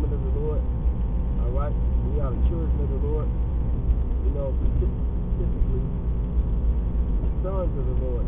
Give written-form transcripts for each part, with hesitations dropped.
woman of the Lord. All right? We are the children of the Lord. You know, specifically, the sons of the Lord.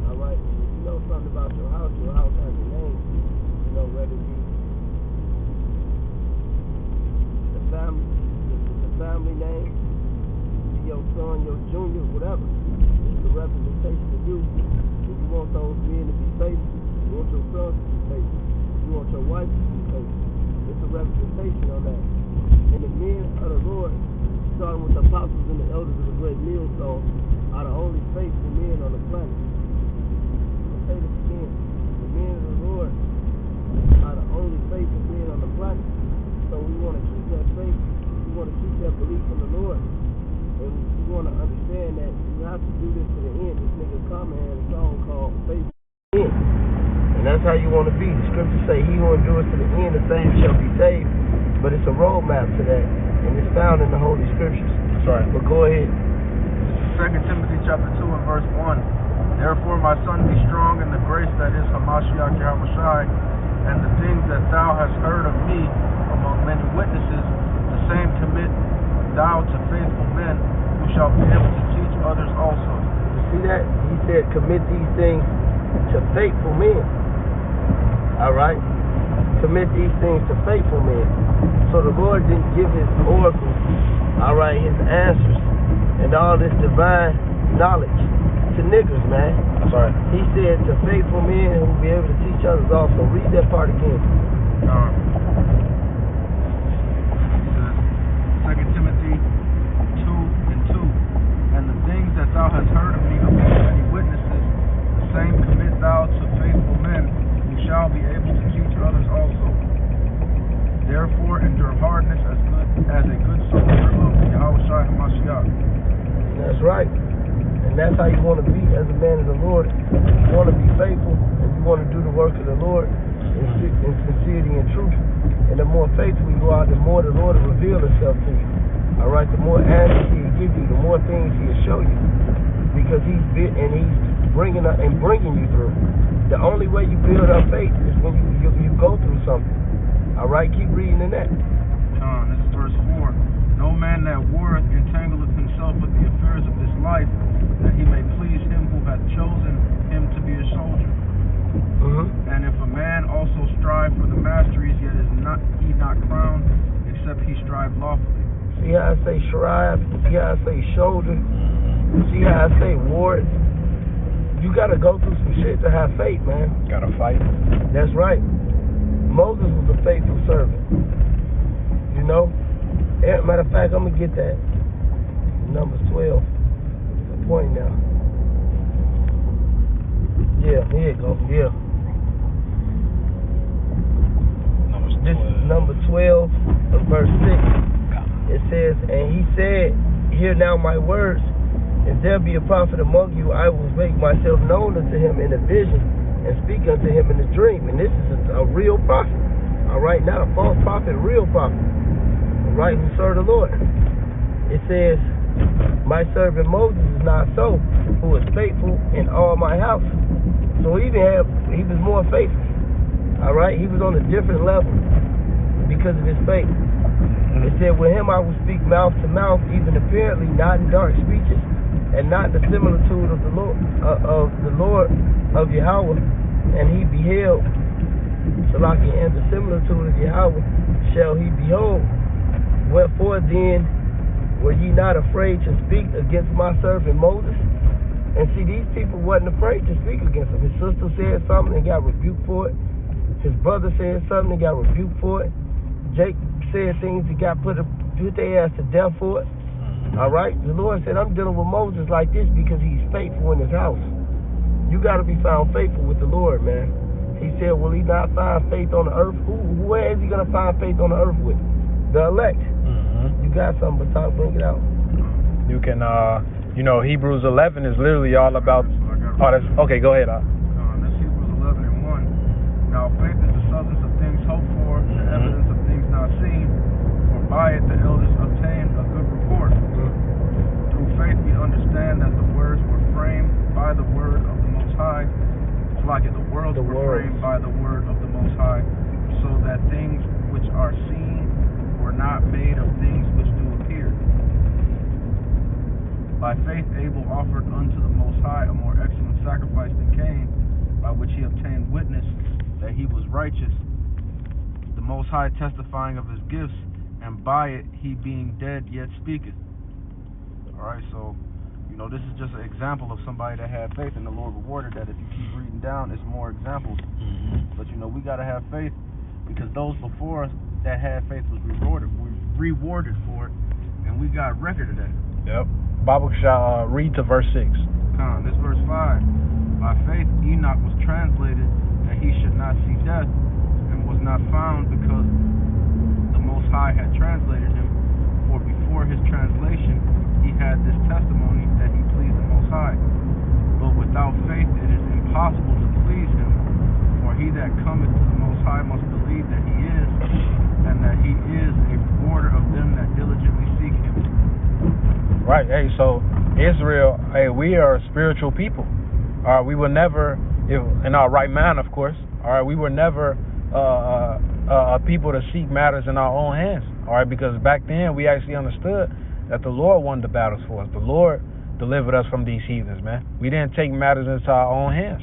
All right? And if you know something about your house has a name. You know, whether it be the family name, your son, your junior, whatever. It's a representation of you. If you want those men to be faithful, you want your sons to be faithful, you want your wife to be faithful. It's a representation on that. And the men of the Lord, starting with the apostles and the elders of the great millstone, are the only faithful men on the planet. I'll say this again. The men of the Lord are the only faithful men on the planet. So we want to keep that faith. We want to keep that belief in the Lord. And we want to understand that you have to do this to the end. This nigga Common had a song called Faithful End. And that's how you want to be. The scriptures say, he who endures to the end, the same shall be saved. But it's a roadmap to that. And it's found in the Holy Scriptures. That's right. But go ahead. 2 Timothy chapter 2 and verse 1. Therefore, my son, be strong in the grace that is Hamashiach Yahushai, and the things that thou hast heard of me among many witnesses, the same commit thou to faithful men who shall be able to teach others also. You see that? He said, commit these things to faithful men. All right? Commit these things to faithful men. So the Lord didn't give his oracles, all right, his answers, and all this divine knowledge to niggas, man. That's right. He said to faithful men who will be able to teach others also. Read that part again. 2 Timothy 2 and 2. And the things that thou hast heard of me among many witnesses, the same commit thou to faithful men who shall be able to teach others also. Therefore endure hardness as a good soldier of Yahushua HaMashiach. That's right. And that's how you want to be as a man of the Lord. You want to be faithful, and you want to do the work of the Lord in sincerity and truth. And the more faithful you are, the more the Lord will reveal himself to you. All right, the more answers he'll give you, the more things he'll show you. Because he's bringing you through. The only way you build up faith is when you go through something. All right, keep reading in that. This is verse 4. No man that warreth entangleth himself with the affairs of this life, that he may please him who hath chosen him to be a soldier. And if a man also strive for the masteries, yet is he not crowned, except he strive lawfully. See how I say strive? See how I say shoulder? See how I say ward? You gotta go through some shit to have faith, man. Gotta fight. That's right. Moses was a faithful servant. You know? Matter of fact, I'm gonna get that. Numbers 12. It's a point now. Yeah, here you go. Yeah. This is number 12 of verse 6. It says, and he said, hear now my words. If there be a prophet among you, I will make myself known unto him in a vision and speak unto him in a dream. And this is a real prophet. All right, not a false prophet, real prophet. All right, who serve the Lord. It says, my servant Moses is not so, who is faithful in all my house. So he was more faithful. All right, he was on a different level because of his faith. It said, with him I will speak mouth to mouth, even apparently, not in dark speeches, and not the similitude of the Lord of Yahweh. And he beheld, and the similitude of Yahweh shall he behold. Wherefore then were ye not afraid to speak against my servant Moses? And see, these people wasn't afraid to speak against him. His sister said something and got rebuked for it. His brother said something and got rebuked for it. Jake said things that got put their ass to death for it. All right? The Lord said, I'm dealing with Moses like this because he's faithful in his house. You got to be found faithful with the Lord, man. He said, will he not find faith on the earth? Where is he going to find faith on the earth with? The elect. You got something, but bring it out. You can, Hebrews 11 is literally all about... okay, go ahead. That's Hebrews 11 and 1. Now faith is the substance of things hoped for, the evidence of things not seen, for by it the elders obtained a good report. Through faith we understand that the words were framed by the word of the Most High, the worlds were framed by the word of the Most High, so that things which are are seen were not made of things which do appear. By faith Abel offered unto the Most High a more excellent sacrifice than Cain, by which he obtained witness that he was righteous, the Most High testifying of his gifts, and by it he being dead yet speaketh. Alright, so this is just an example of somebody that had faith and the Lord rewarded that. If you keep reading down, it's more examples. But we gotta have faith, because those before us that had faith was rewarded for it, and we got record of that. Yep. Bible shall read to verse 6. This verse 5. By faith Enoch was translated that he should not see death, and was not found, because the Most High had translated him. For before his translation he had this testimony that he pleased the Most High. But without faith it is impossible to please him. For he that cometh to the Most High must believe that he is, and that he is a rewarder of them that diligently seek him. Right. Hey, so Israel, we are a spiritual people. We were never, in our right mind, of course. We were never a people to seek matters in our own hands. Because back then we actually understood that the Lord won the battles for us. The Lord delivered us from these heathens, man. We didn't take matters into our own hands.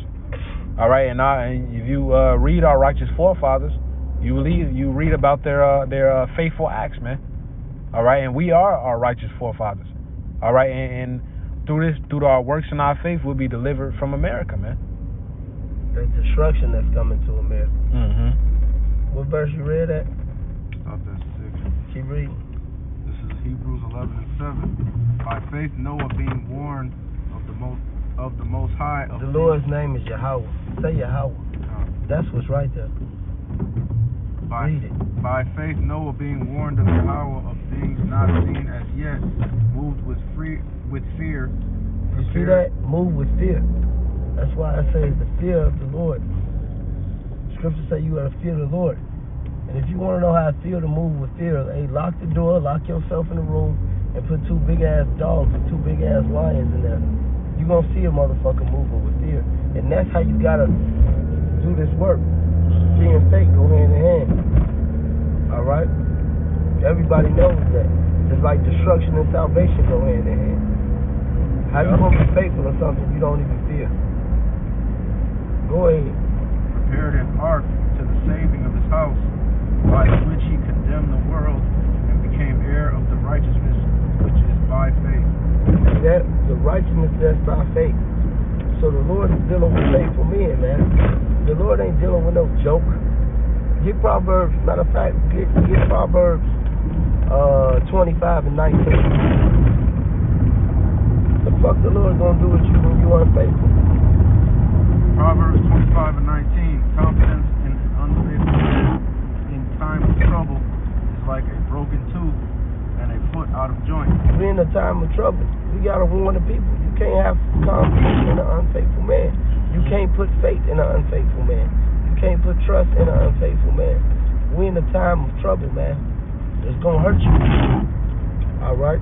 And if you read our righteous forefathers, you read about their faithful acts, man. And we are our righteous forefathers. And through our works and our faith, we'll be delivered from America, man. The destruction that's coming to America. What verse you read at? Stop at 6. Keep reading. This is Hebrews 11:7. By faith Noah, being warned of the Most High. The Lord's name is Yahweh. Say Yahweh. That's what's right there. Read it. By faith Noah, being warned of Yahweh of things not seen as yet, moved with fear. You see that? Move with fear. That's why I say the fear of the Lord. Scripture say you gotta fear the Lord. And if you want to know how I feel to move with fear, lock the door, lock yourself in the room, and put 2 big ass dogs and 2 big ass lions in there. You're gonna see a motherfucker moving with fear. And that's how you gotta do this work. Fear and faith go hand in hand. Alright? Everybody knows that. Just like destruction and salvation go hand in hand. How you gonna be faithful to something you don't even fear? Go ahead. Prepared an ark to the saving of his house, by which he condemned the world, and became heir of the righteousness which is by faith. See that? The righteousness that's by faith. So the Lord is dealing with faithful men, man. The Lord ain't dealing with no joke. Get Proverbs, matter of fact, get Proverbs 25 and 19. The fuck the Lord gonna do with you when you unfaithful? Proverbs 25 and 19. Confidence in unfaithful men in time of trouble is like a broken tooth and a foot out of joint. We're in a time of trouble. We gotta warn the people. You can't have confidence in an unfaithful man. You can't put faith in an unfaithful man. You can't put trust in an unfaithful man. We're in a time of trouble, man. It's gonna hurt you. Alright?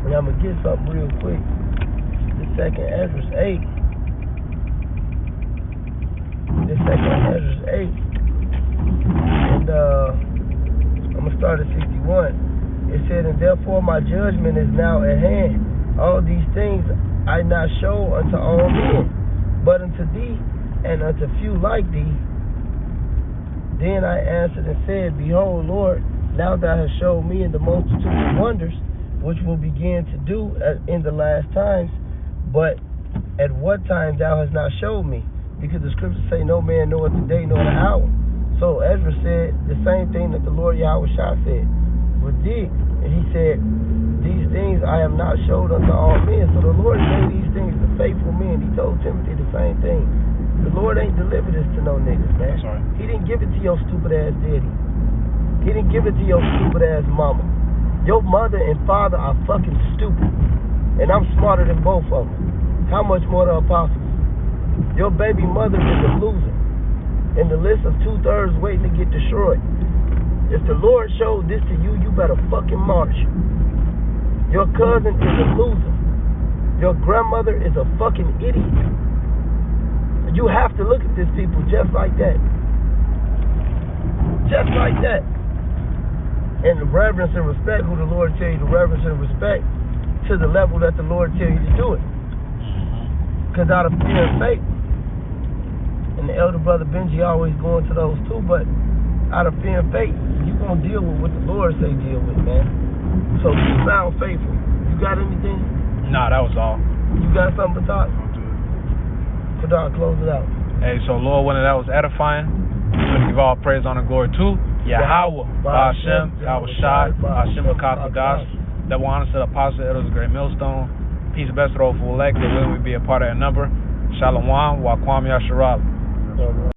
And I'm gonna get something real quick. The second Ezra 8. The second Ezra 8. And I'm gonna start at 61. It said, and therefore my judgment is now at hand. All these things I not show unto all men, but unto thee and unto few like thee. Then I answered and said, behold, Lord, now thou hast showed me in the multitude of wonders, which will begin to do in the last times, but at what time thou hast not showed me? Because the scriptures say no man knoweth the day nor the hour. So Ezra said the same thing that the Lord Yahweh Shah said. But and he said, these things I have not showed unto all men. So the Lord gave these things to faithful men. He told Timothy the same thing. The Lord ain't delivered this to no niggas, man. Sorry. He didn't give it to your stupid ass daddy. He didn't give it to your stupid ass mama. Your mother and father are fucking stupid. And I'm smarter than both of them. How much more the apostles? Your baby mother is a loser. In the list of 2/3 waiting to get destroyed. If the Lord showed this to you, you better fucking march. Your cousin is a loser. Your grandmother is a fucking idiot. You have to look at these people just like that. Just like that. and reverence and respect who the Lord tell you to reverence and respect to the level that the Lord tell you to do it. Because out of fear and faith, and the elder brother Benji always going to those too, but out of fear and faith, you gonna deal with what the Lord say deal with, man. So be found faithful. You got anything? Nah, that was all. You got something to talk? Kadar, close it out. Hey, so Lord, when that was edifying, we give all praise, honor, and glory to Yahweh, Ba'ashem, Yahweh Shai, Ba'ashem Akakudas. That will honor to the apostle, elders, great millstone. Peace and best roll for elect, that will we be a part of that number. Shalom, Wakwam Yasharal.